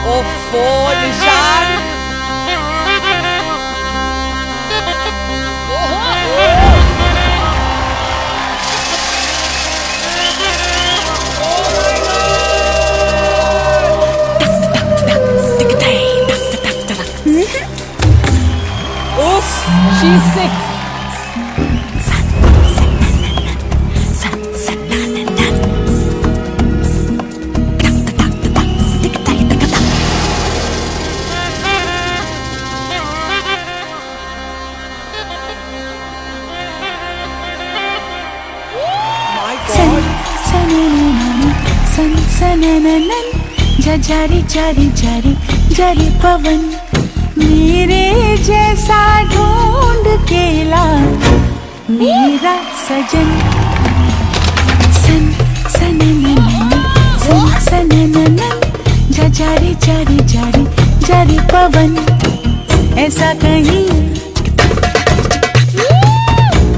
ओफो निशान। Oof, she's 6. जारी जारी जारी जारी पवन मेरे जैसा ढूंढ के ला मेरा सजन। सन सन सन सन जारी जारी जारी जारी पवन ऐसा कहीं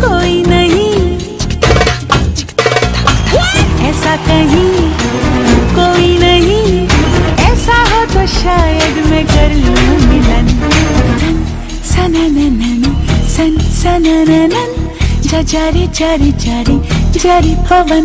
कोई नहीं, ऐसा कहीं कोई नहीं, ऐसा हो तो शायद मैं कर लूं मिलन। सन सन सन जारी जारी जारी जारी पवन।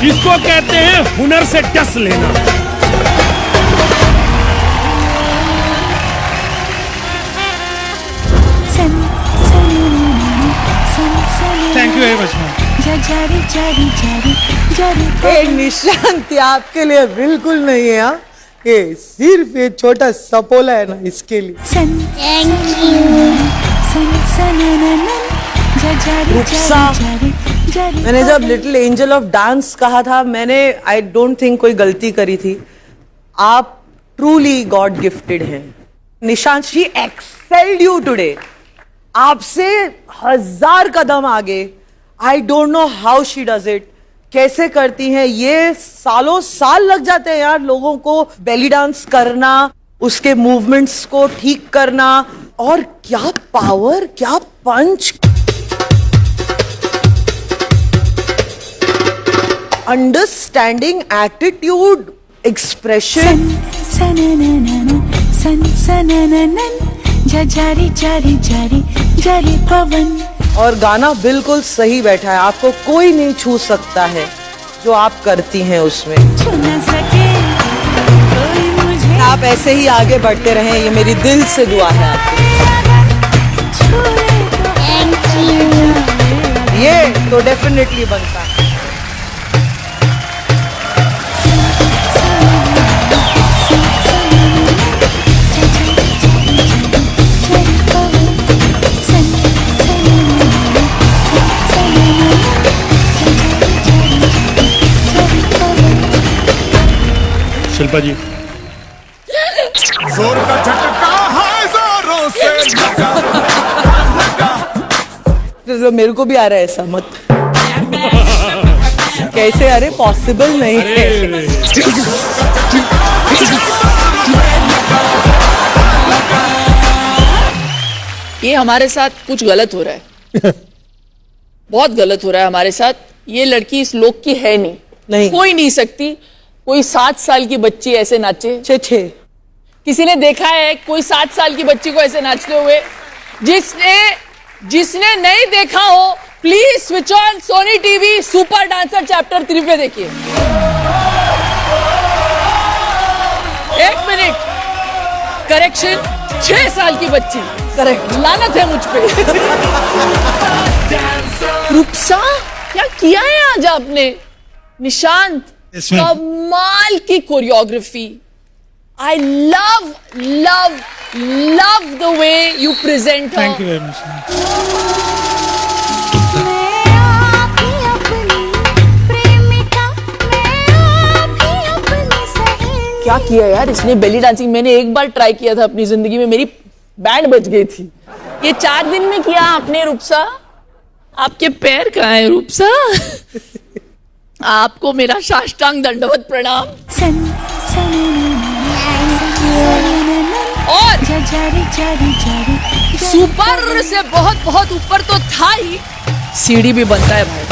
इसको कहते हैं हुनर से टस लेना। Thank you very much. Nishant आपके लिए बिल्कुल नहीं है। ये सिर्फ ये छोटा सपोला है ना, इसके लिए। मैंने जब लिटिल एंजल ऑफ डांस कहा था, मैंने आई डोंट थिंक कोई गलती करी थी। आप ट्रूली गॉड गिफ्टेड हैं Nishant. She excelled you today. आपसे 1000 कदम आगे। I don't know how she does it. कैसे करती हैं ये? सालों साल लग जाते हैं यार लोगों को बेली डांस करना, उसके मूवमेंट्स को ठीक करना। और क्या पावर, क्या पंच, अंडरस्टैंडिंग, एटीट्यूड, एक्सप्रेशन। जारी जारी जारी जारी पवन। और गाना बिल्कुल सही बैठा है। आपको कोई नहीं छू सकता है जो आप करती हैं उसमें। छू न सके कोई मुझे। आप ऐसे ही आगे बढ़ते रहें, ये मेरी दिल से दुआ है आपकी। ये तो डेफिनेटली बनता है। शिल्पा जी, जोर का झटका है जोरों से तो मेरे को भी आ रहा है ऐसा, मत कैसे, अरे पॉसिबल नहीं है। ये हमारे साथ कुछ गलत हो रहा है। बहुत गलत हो रहा है हमारे साथ। ये लड़की इस लोक की है नहीं, हो ही नहीं सकती। कोई 7 साल की बच्ची ऐसे नाचे? छे किसी ने देखा है कोई 7 साल की बच्ची को ऐसे नाचते हुए? जिसने नहीं देखा हो, please switch on Sony TV super dancer chapter 3 पे देखिए। 1 मिनट, करेक्शन, 6 साल की बच्ची, करेक्ट, लानत है मुझ पे। रूपसा, क्या किया है आज आपने? निशांत, कमाल की choreography. I love the way you present her. Thank you very much. क्या किया यार इसने बेली डांसिंग? मैंने एक बार ट्राई किया था अपनी जिंदगी में, मेरी बैंड बज गई थी। ये 4 दिन में किया आपने रूपसा? आपके पैर कहाँ हैं रूपसा? आपको मेरा साष्टांग दंडवत प्रणाम। और सुपर से बहुत बहुत ऊपर तो था ही, सीढ़ी भी बनता है भाई।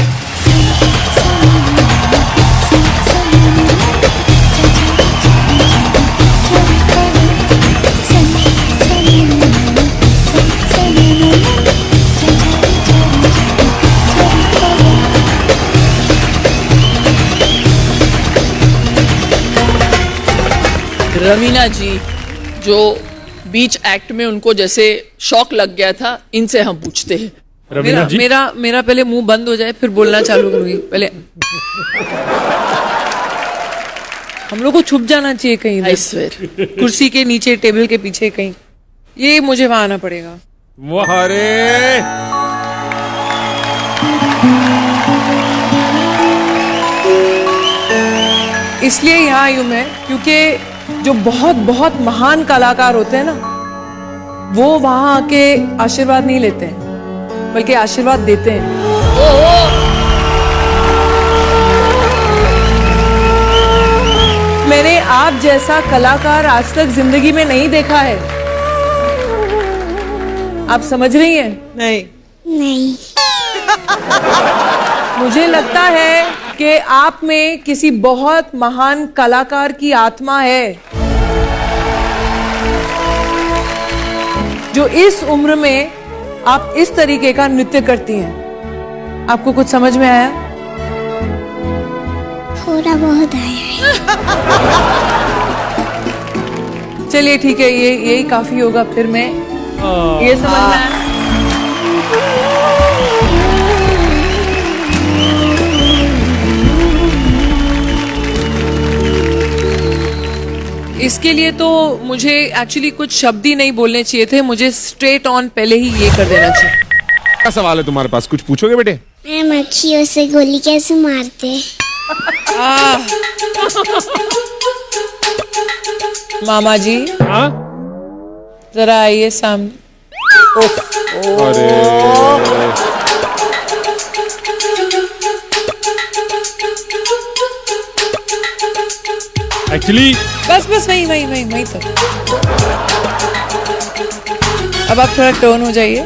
रवीना जी जो बीच एक्ट में उनको जैसे शॉक लग गया था, इनसे हम पूछते हैं। रवीना जी, मेरा पहले मुंह बंद हो जाए फिर बोलना चालू करूंगी। पहले हम लोग को छुप जाना चाहिए कहीं, I swear. कुर्सी के नीचे, टेबल के पीछे कहीं। ये मुझे वहां आना पड़ेगा। वाह रे, इसलिए यहाँ आई हूं मैं, क्योंकि जो बहुत बहुत महान कलाकार होते हैं ना, वो वहां आके आशीर्वाद नहीं लेते हैं, बल्कि आशीर्वाद देते हैं। मैंने आप जैसा कलाकार आज तक जिंदगी में नहीं देखा है। आप समझ रही हैं? नहीं, मुझे लगता है कि आप में किसी बहुत महान कलाकार की आत्मा है, जो इस उम्र में आप इस तरीके का नृत्य करती हैं। आपको कुछ समझ में आया? थोड़ा बहुत आया है। चलिए ठीक है, यही काफी होगा। फिर मैं ये समझ में आया। इसके लिए तो मुझे एक्चुअली कुछ शब्द ही नहीं बोलने चाहिए थे, मुझे स्ट्रेट ऑन पहले ही ये कर देना चाहिए। क्या सवाल है तुम्हारे पास? कुछ पूछोगे बेटे? मक्खियों से गोली कैसे मारते? मामा जी, हाँ, जरा आइए सामने। अरे एक्चुअली बस वही तक। अब आप थोड़ा टर्न हो जाइए।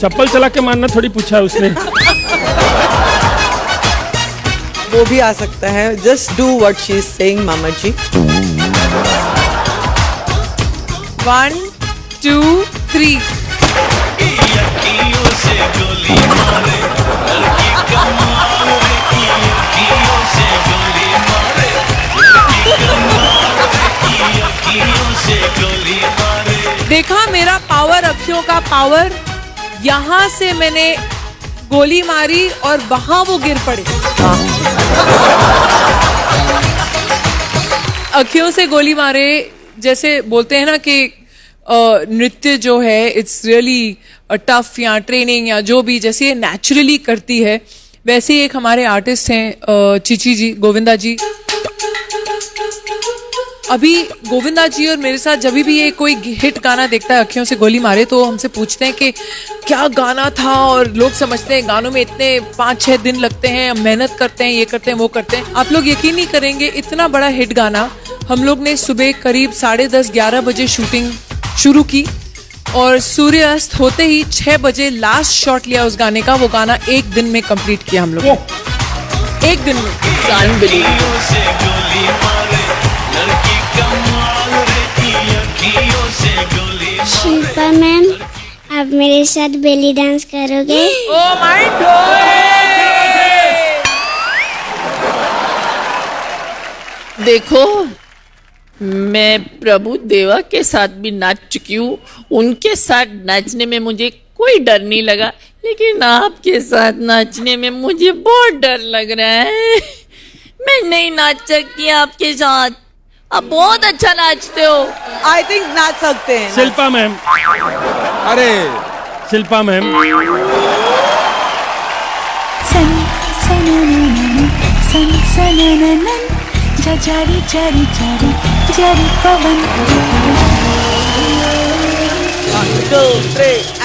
चप्पल चला के मारना थोड़ी पूछा है उसने। वो भी आ सकता है। Just do what she is saying मामा जी। 1 2 3। देखा मेरा पावर, अखियों का पावर। यहां से मैंने गोली मारी और वहां वो गिर पड़े। अखियों से गोली मारे, जैसे बोलते हैं ना कि नृत्य जो है इट्स रियली टफ या ट्रेनिंग या जो भी जैसे नेचुरली करती है, वैसे ही एक हमारे आर्टिस्ट हैं चिची जी, गोविंदा जी। अभी गोविंदा जी और मेरे साथ जब भी ये कोई हिट गाना देखता है अखियों से गोली मारे, तो हमसे पूछते हैं कि क्या गाना था, और लोग समझते हैं गानों में इतने 5-6 दिन लगते हैं, मेहनत करते हैं, ये करते हैं वो करते हैं। आप लोग यकीन नहीं करेंगे, इतना बड़ा हिट गाना हम लोग ने सुबह करीब 10:30-11 बजे शूटिंग शुरू की और सूर्यास्त होते ही 6 बजे लास्ट शॉट लिया उस गाने का। वो गाना 1 दिन में कंप्लीट किया हम लोग ने, 1 दिन में। शिल्पा मैम, आप मेरे साथ बेली डांस करोगे? Oh my God! देखो, मैं प्रभु देवा के साथ भी नाच चुकी हूँ, उनके साथ नाचने में मुझे कोई डर नहीं लगा, लेकिन आपके साथ नाचने में मुझे बहुत डर लग रहा है। मैं नहीं नाच सकती आपके साथ, आप बहुत अच्छा नाचते हो। आई थिंक नाच सकते हैं। शिल्पा मैम, अरे शिल्पा मैम, सन सनननन, सन सनननन, जारी जारी जारी जारी पवन। 1, 2, 3